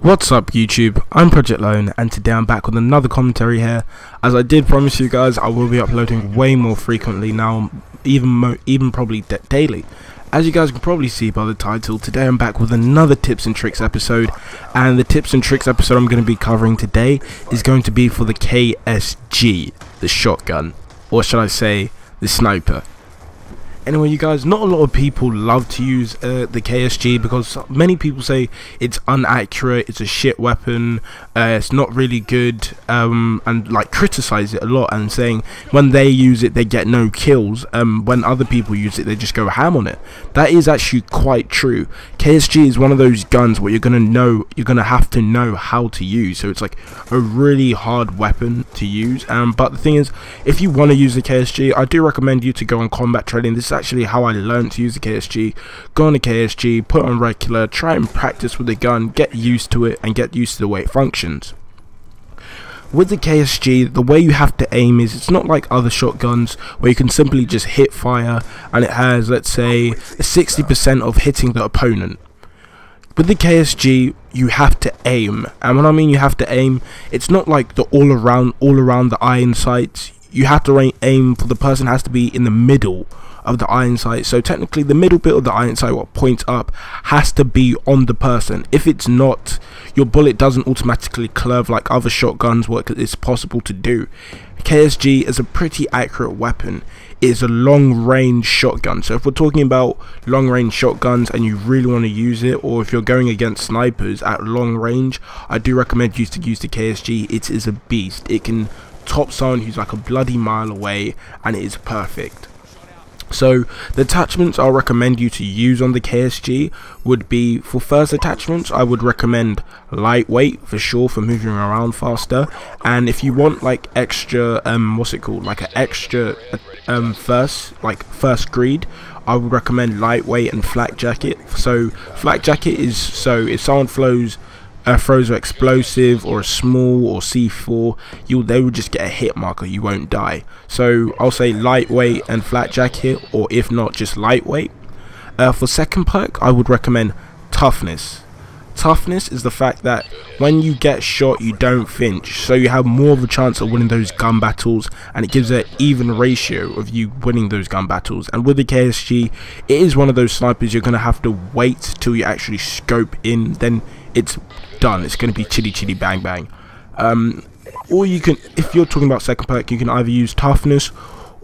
What's up YouTube, I'm Project Lone and today I'm back with another commentary here. As I did promise you guys, I will be uploading way more frequently now, even probably daily. As you guys can probably see by the title, today I'm back with another tips and tricks episode, and the tips and tricks episode I'm going to be covering today is going to be for the KSG, the shotgun, or should I say the sniper. Anyway, you guys, not a lot of people love to use the KSG because many people say it's inaccurate, it's a shit weapon, it's not really good, and like criticize it a lot and saying when they use it they get no kills, when other people use it they just go ham on it. That is actually quite true. KSG is one of those guns where you're gonna have to know how to use, so it's like a really hard weapon to use. But the thing is, if you want to use the KSG, I do recommend you to go on combat training. This is actually how I learned to use the KSG. Go on the KSG, put on regular, try and practice with the gun, get used to it and get used to the way it functions. With the KSG, the way you have to aim is, it's not like other shotguns where you can simply just hit fire and it has, let's say, 60% of hitting the opponent. With the KSG, you have to aim, and when I mean you have to aim, it's not like the all around the iron sights. You have to aim for the person has to be in the middle of the iron sight. So technically the middle bit of the iron sight, what points up, has to be on the person. If it's not, your bullet doesn't automatically curve like other shotguns what it's possible to do. KSG is a pretty accurate weapon. It is a long range shotgun, so if we're talking about long range shotguns and you really want to use it, or if you're going against snipers at long range, I do recommend you to use the KSG. It is a beast. It can top someone who's like a bloody mile away and it is perfect. So the attachments I'll recommend you to use on the KSG would be, for first attachments, I would recommend lightweight for sure, for moving around faster. And if you want like extra like an extra first greed, I would recommend lightweight and flak jacket. So flak jacket is, so if someone throws an explosive or a small or C4, they will just get a hit marker, you won't die. So I'll say lightweight and flat jacket, or if not just lightweight. For second perk, I would recommend toughness. Toughness is the fact that when you get shot you don't flinch, so you have more of a chance of winning those gun battles, and it gives an even ratio of you winning those gun battles. And with the KSG, it is one of those snipers you're going to have to wait till you actually scope in, then it's done. It's going to be chitty bang bang. Or you can, if you're talking about second perk, you can either use toughness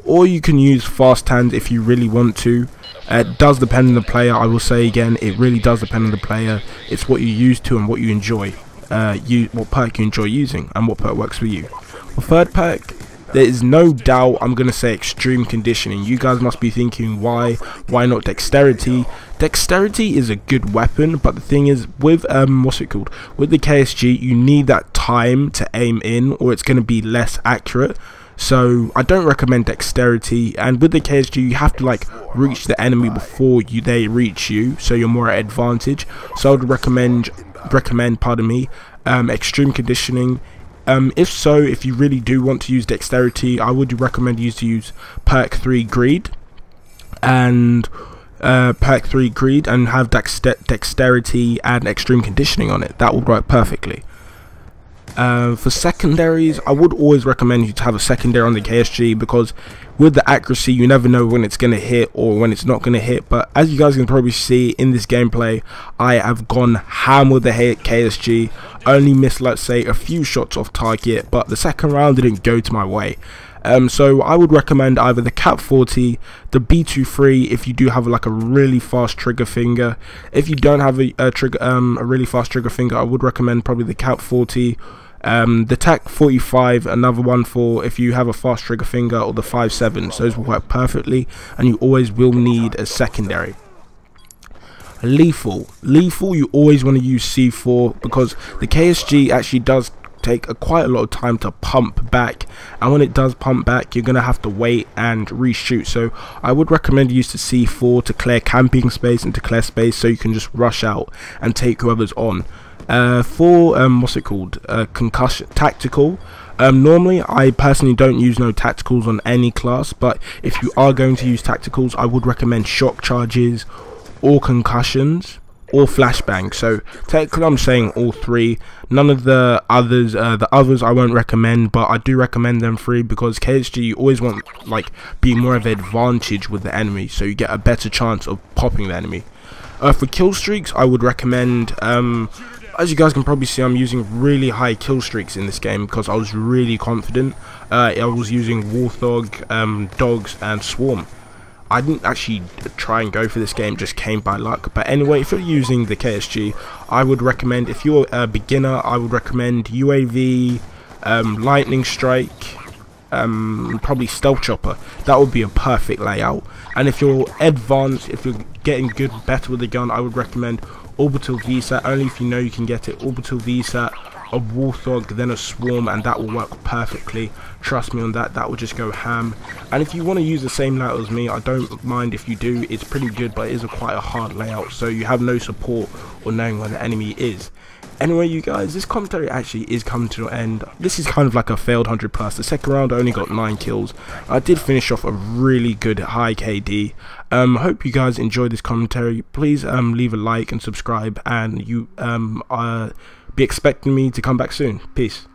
or you can use fast hands if you really want to. It does depend on the player. I will say again, it really does depend on the player. It's what you use to and what you enjoy, what perk you enjoy using and what perk works for you. For third perk, there is no doubt I'm going to say extreme conditioning. You guys must be thinking, why not dexterity? Dexterity is a good weapon, but the thing is, with with the KSG, you need that time to aim in or it's going to be less accurate. So I don't recommend dexterity, and with the KSG you have to like reach the enemy before they reach you, so you're more at advantage. So I would recommend extreme conditioning. If you really do want to use dexterity, I would recommend you to use perk 3 greed and have dexterity and extreme conditioning on it. That would work perfectly. For secondaries, I would always recommend you to have a secondary on the KSG, because with the accuracy you never know when it's going to hit or when it's not going to hit. But as you guys can probably see in this gameplay, I have gone ham with the KSG. I only missed, let's say, a few shots off target, but the second round didn't go to my way. So I would recommend either the Cap 40, the B23 if you do have like a really fast trigger finger. If you don't have a really fast trigger finger, I would recommend probably the Cap 40, the TAC 45, another one for if you have a fast trigger finger, or the 5.7. So those will work perfectly, and you always will need a secondary. Lethal, you always want to use C4, because the KSG actually does take quite a lot of time to pump back, and when it does pump back you're gonna have to wait and reshoot. So I would recommend you use the C4 to clear camping space and to clear space, so you can just rush out and take whoever's on. For concussion tactical, normally I personally don't use no tacticals on any class, but if you are going to use tacticals, I would recommend shock charges or concussions. or flashbang. So technically I'm saying all three. None of the others I won't recommend, but I do recommend them three because KSG, you always want like be more of an advantage with the enemy, so you get a better chance of popping the enemy. For kill streaks, I would recommend, as you guys can probably see, I'm using really high kill streaks in this game because I was really confident. I was using Warthog, Dogs and Swarm. I didn't actually try and go for this game, just came by luck. But anyway, if you're using the KSG, I would recommend, if you're a beginner, I would recommend UAV, Lightning Strike, probably Stealth Chopper. That would be a perfect layout. And if you're advanced, if you're getting better with the gun, I would recommend Orbital VSAT, only if you know you can get it. Orbital VSAT, a Warthog, then a Swarm, and that will work perfectly. Trust me on that, that will just go ham. And if you want to use the same layout as me, I don't mind if you do. It's pretty good, but it is quite a hard layout, so you have no support or knowing where the enemy is. Anyway, you guys, this commentary actually is coming to an end. This is kind of like a failed 100+. The second round I only got 9 kills. I did finish off a really good high KD. Hope you guys enjoyed this commentary. Please leave a like and subscribe, and you be expecting me to come back soon. Peace.